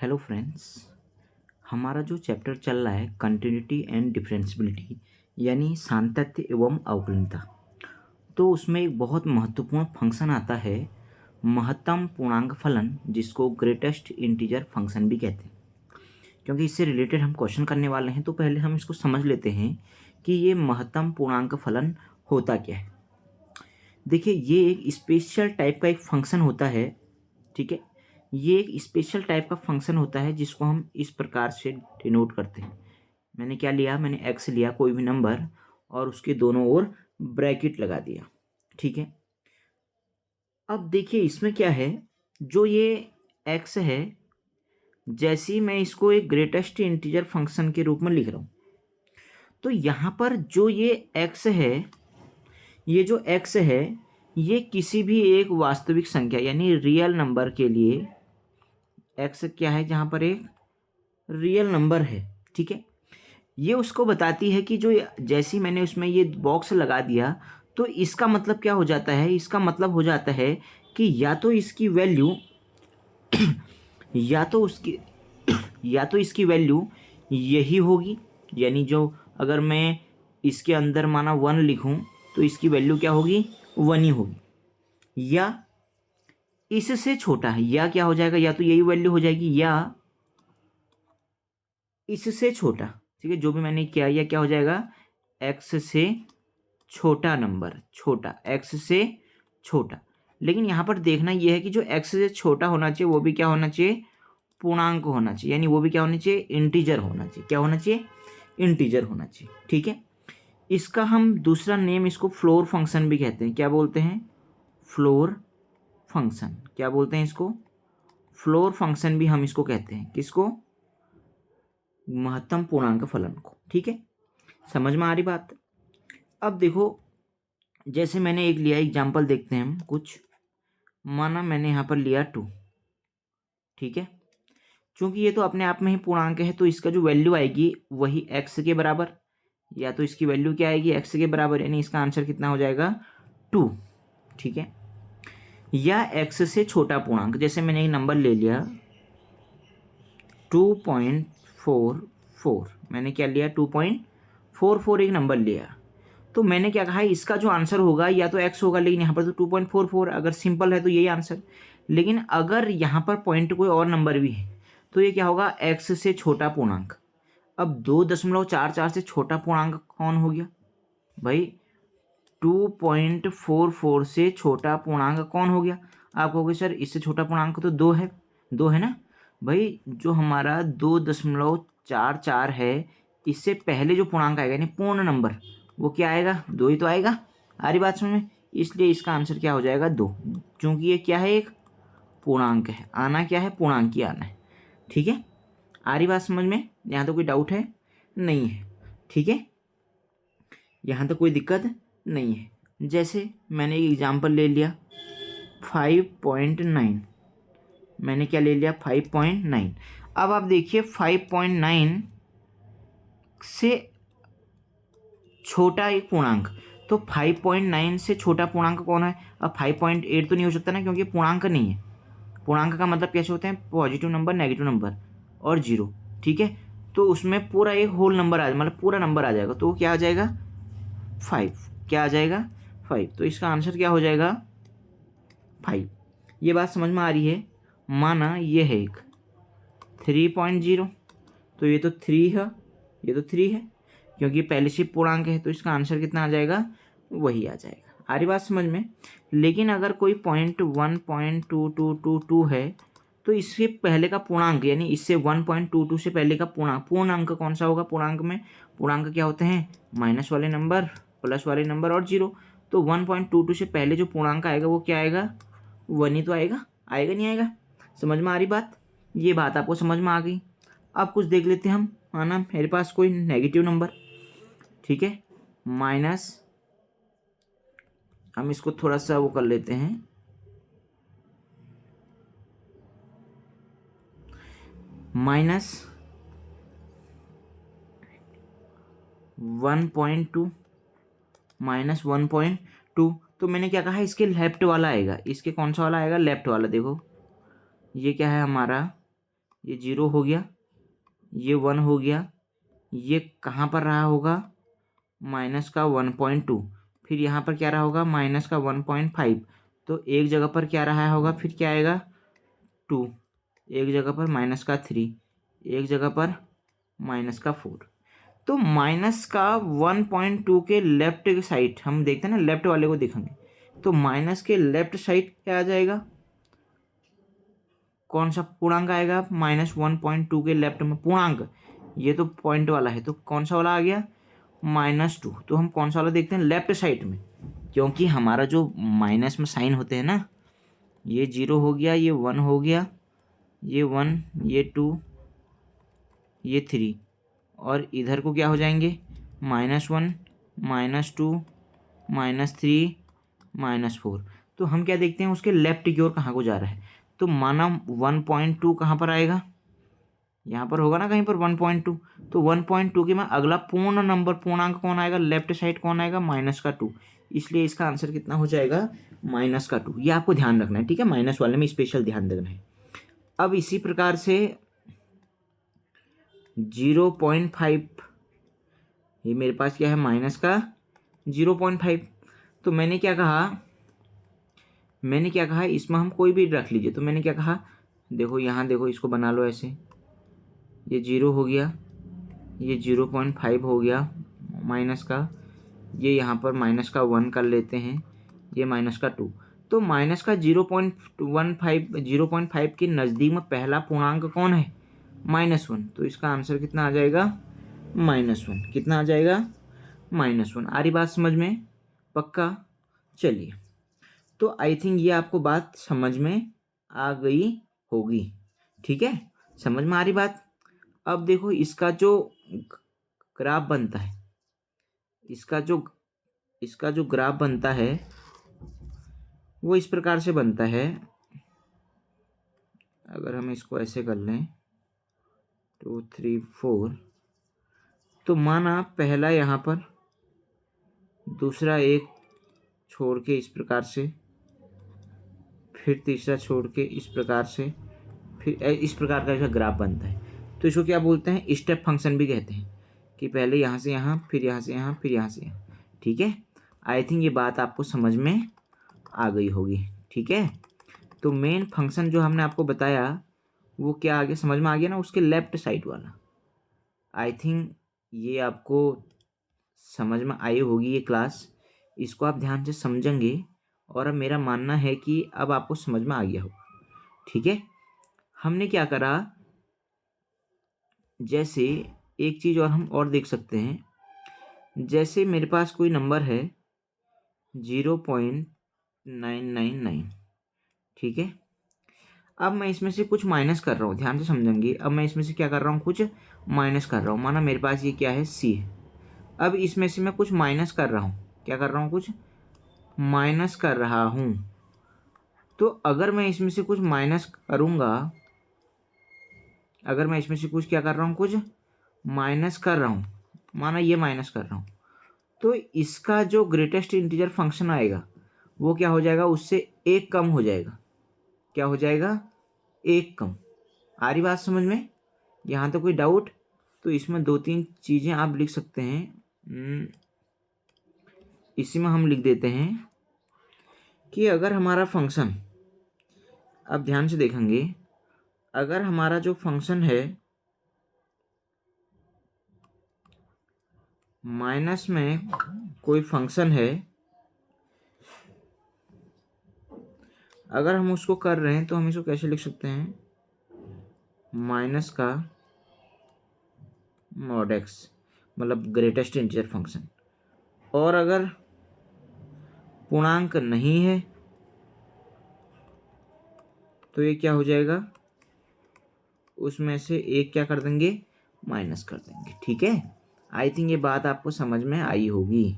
Hello friends. हमारा जो chapter चल रहा है कंटिन्यूटी एंड डिफरेंशियबिलिटी यानी सातत्य एवं अवकलनीयता, तो उसमें एक बहुत महत्वपूर्ण फंक्शन आता है महत्तम पूर्णांक फलन, जिसको ग्रेटेस्ट इंटीजर फंक्शन भी कहते हैं। क्योंकि इससे रिलेटेड हम क्वेश्चन करने वाले हैं, तो पहले हम इसको समझ लेते हैं कि ये महत्तम पूर्णांक फलन होता क्या है। देखिए, ये एक स्पेशल टाइप का एक फंक्शन होता है। ठीक है, ये एक स्पेशल टाइप का फंक्शन होता है जिसको हम इस प्रकार से डिनोट करते हैं। मैंने क्या लिया, मैंने एक्स लिया, कोई भी नंबर, और उसके दोनों ओर ब्रैकेट लगा दिया। ठीक है, अब देखिए इसमें क्या है, जो ये एक्स है, जैसे ही मैं इसको एक ग्रेटेस्ट इंटीजर फंक्शन के रूप में लिख रहा हूँ, तो यहाँ पर जो ये एक्स है, ये जो एक्स है, ये किसी भी एक वास्तविक संख्या यानी रियल नंबर के लिए एक्स क्या है, जहाँ पर एक रियल नंबर है। ठीक है, ये उसको बताती है कि जो जैसे ही मैंने उसमें ये बॉक्स लगा दिया, तो इसका मतलब क्या हो जाता है, इसका मतलब हो जाता है कि या तो इसकी वैल्यू या तो उसकी या तो इसकी वैल्यू यही होगी, यानी जो अगर मैं इसके अंदर माना 1 लिखूं, तो इसकी वैल्यू क्या होगी, 1 ही होगी, या इससे छोटा है, या क्या हो जाएगा, या तो यही वैल्यू हो जाएगी या इससे छोटा। ठीक है, जो भी मैंने किया, या क्या हो जाएगा, एक्स से छोटा नंबर, छोटा, एक्स से छोटा। लेकिन यहाँ पर देखना यह है कि जो एक्स से छोटा होना चाहिए वो भी क्या होना चाहिए, पूर्णांक होना चाहिए, यानी वो भी क्या होना चाहिए, इंटीजर होना चाहिए। क्या होना चाहिए, इंटीजर होना चाहिए। ठीक है, इसका हम दूसरा नेम इसको फ्लोर फंक्शन भी कहते हैं। क्या बोलते हैं, फ्लोर फंक्शन। क्या बोलते हैं इसको, फ्लोर फंक्शन भी हम इसको कहते हैं। किसको, महत्तम पूर्णांक फलन को। ठीक है, समझ में आ रही बात। अब देखो, जैसे मैंने एक लिया एग्जाम्पल, देखते हैं हम कुछ। माना मैंने यहाँ पर लिया 2। ठीक है, चूंकि ये तो अपने आप में ही पूर्णांक है, तो इसका जो वैल्यू आएगी वही एक्स के बराबर, या तो इसकी वैल्यू क्या आएगी, एक्स के बराबर, यानी इसका आंसर कितना हो जाएगा, 2। ठीक है, या एक्स से छोटा पूर्णांक, जैसे मैंने एक नंबर ले लिया 2.44। मैंने क्या लिया, 2.44 एक नंबर लिया, तो मैंने क्या कहा है, इसका जो आंसर होगा या तो एक्स होगा, लेकिन यहाँ पर तो 2.44, अगर सिंपल है तो यही आंसर। लेकिन अगर यहाँ पर पॉइंट कोई और नंबर भी है, तो ये क्या होगा, एक्स से छोटा पूर्णांक। अब 2.44 से छोटा पूर्णांक कौन हो गया भाई, 2.44 से छोटा पूर्णांक कौन हो गया। आप कहोगे सर इससे छोटा पूर्णांक तो 2 है, 2 है ना भाई। जो हमारा 2.44 है, इससे पहले जो पूर्णांक आएगा यानी पूर्ण नंबर, वो क्या आएगा, 2 ही तो आएगा। आ रही बात समझ में, इसलिए इसका आंसर क्या हो जाएगा, 2। क्योंकि ये क्या है, एक पूर्णांक है, आना क्या है, पूर्णांक ही आना है। ठीक है, आ रही बात समझ में, यहाँ तो कोई डाउट है नहीं है। ठीक है, यहाँ तो कोई दिक्कत नहीं है। जैसे मैंने एक एग्जाम्पल ले लिया 5.9। मैंने क्या ले लिया, 5.9। अब आप देखिए 5.9 से छोटा एक पूर्णांक, तो 5.9 से छोटा पूर्णांक कौन है। अब 5.8 तो नहीं हो सकता ना, क्योंकि पूर्णांक नहीं है। पूर्णांक का मतलब कैसे होते हैं, पॉजिटिव नंबर, नेगेटिव नंबर और जीरो। ठीक है, तो उसमें पूरा एक होल नंबर आ, मतलब पूरा नंबर आ जाएगा, तो वो क्या आ जाएगा, 5। क्या आ जाएगा, 5। तो इसका आंसर क्या हो जाएगा, 5। ये बात समझ में आ रही है। माना ये है एक 3.0, तो ये तो 3 है, ये तो 3 है, क्योंकि पहले से पूर्णांक है, तो इसका आंसर कितना आ जाएगा, वही आ जाएगा। आ रही बात समझ में। लेकिन अगर कोई 0.1.2222 है, तो इससे पहले का पूर्णांक, यानी इससे 1.22 से पहले का पूर्णांक कौन सा होगा। पूर्णांक में पूर्णांक क्या होते हैं, माइनस वाले नंबर, प्लस वाले नंबर और जीरो। तो 1.22 से पहले जो पूर्णांक आएगा वो क्या आएगा, 1 ही तो आएगा। आएगा नहीं आएगा, समझ में आ रही बात। ये बात आपको समझ में आ गई। अब कुछ देख लेते हैं हम। माना मेरे पास कोई नेगेटिव नंबर, ठीक है, माइनस, हम इसको थोड़ा सा वो कर लेते हैं, -1.2 -1.2। तो मैंने क्या कहा, इसके लेफ्ट वाला आएगा, इसके कौन सा वाला आएगा, लेफ्ट वाला। देखो ये क्या है हमारा ये 0 हो गया, ये 1 हो गया, ये कहाँ पर रहा होगा माइनस का 1.2, फिर यहाँ पर क्या रहा होगा माइनस का 1.5, तो एक जगह पर क्या रहा होगा, फिर क्या आएगा 2, एक जगह पर माइनस का 3, एक जगह पर माइनस का 4। तो माइनस का 1.2 के लेफ्ट साइड हम देखते हैं ना, लेफ्ट वाले को देखेंगे तो माइनस के लेफ्ट साइड क्या आ जाएगा, कौन सा पूर्णांक आएगा -1.2 के लेफ्ट में पूर्णांक, ये तो पॉइंट वाला है तो कौन सा वाला आ गया -2। तो हम कौन सा वाला देखते हैं लेफ्ट साइड में, क्योंकि हमारा जो माइनस में साइन होते हैं ना, ये 0 हो गया, ये 1 हो गया, ये 1, ये 2, ये 3, और इधर को क्या हो जाएंगे -1, -2, -3, -4। तो हम क्या देखते हैं उसके लेफ्ट की ओर कहाँ को जा रहा है, तो माना 1.2 कहाँ पर आएगा, यहाँ पर होगा ना कहीं पर 1.2, तो 1.2 के में अगला पूर्ण नंबर पूर्णांक कौन आएगा, लेफ्ट साइड कौन आएगा -2, इसलिए इसका आंसर कितना हो जाएगा -2। ये आपको ध्यान रखना है, ठीक है, माइनस वाले में स्पेशल ध्यान रखना है। अब इसी प्रकार से 0.5, ये मेरे पास क्या है माइनस का 0.5, तो मैंने क्या कहा इसमें हम कोई भी रख लीजिए, तो मैंने क्या कहा, देखो यहाँ देखो, इसको बना लो ऐसे, ये 0 हो गया, ये 0.5 हो गया माइनस का, ये यहाँ पर माइनस का 1 कर लेते हैं, ये माइनस का 2, तो माइनस का 0.5 के नज़दीक में पहला पूर्णांक कौन है -1, तो इसका आंसर कितना आ जाएगा -1, कितना आ जाएगा -1। आ रही बात समझ में, पक्का। चलिए, तो आई थिंक ये आपको बात समझ में आ गई होगी, ठीक है, समझ में आ रही बात। अब देखो इसका जो ग्राफ बनता है, इसका जो ग्राफ बनता है वो इस प्रकार से बनता है, अगर हम इसको ऐसे कर लें 2 3 4, तो माना पहला यहाँ पर, दूसरा एक छोड़ के इस प्रकार से, फिर तीसरा छोड़ के इस प्रकार से, फिर इस प्रकार का इसका ग्राफ बनता है। तो इसको क्या बोलते हैं, स्टेप फंक्शन भी कहते हैं, कि पहले यहाँ से यहाँ, फिर यहाँ से यहाँ, फिर यहाँ से यहाँ, ठीक है। आई थिंक ये बात आपको समझ में आ गई होगी, ठीक है। तो मेन फंक्शन जो हमने आपको बताया वो क्या आ गया, समझ में आ गया ना, उसके लेफ्ट साइड वाला। आई थिंक ये आपको समझ में आई होगी ये क्लास, इसको आप ध्यान से समझेंगे, और अब मेरा मानना है कि अब आपको समझ में आ गया होगा, ठीक है। हमने क्या करा, जैसे एक चीज़ और हम और देख सकते हैं, जैसे मेरे पास कोई नंबर है 0.999, ठीक है। अब मैं इसमें से कुछ माइनस कर रहा हूँ, ध्यान से समझेंगे, अब मैं इसमें से क्या कर रहा हूँ, कुछ माइनस कर रहा हूँ, माना मेरे पास ये क्या है C है, अब इसमें से मैं कुछ माइनस कर रहा हूँ, क्या कर रहा हूँ, कुछ माइनस कर रहा हूँ। तो अगर मैं इसमें से कुछ माइनस करूँगा, अगर मैं इसमें से कुछ क्या कर रहा हूँ, कुछ माइनस कर रहा हूँ, माना ये माइनस कर रहा हूँ, तो इसका जो ग्रेटेस्ट इंटीजर फंक्शन आएगा वो क्या हो जाएगा, उससे एक कम हो जाएगा, क्या हो जाएगा, एक कम। आ रही बात समझ में, यहाँ तो कोई डाउट, तो इसमें 2-3 चीज़ें आप लिख सकते हैं। इसी में हम लिख देते हैं कि अगर हमारा फंक्शन, अब ध्यान से देखेंगे, अगर हमारा जो फंक्शन है माइनस में कोई फंक्शन है, अगर हम उसको कर रहे हैं तो हम इसको कैसे लिख सकते हैं, माइनस का मॉड एक्स, मतलब ग्रेटेस्ट इंटीजर फंक्शन। और अगर पूर्णांक नहीं है तो ये क्या हो जाएगा, उसमें से एक क्या कर देंगे, माइनस कर देंगे, ठीक है। आई थिंक ये बात आपको समझ में आई होगी।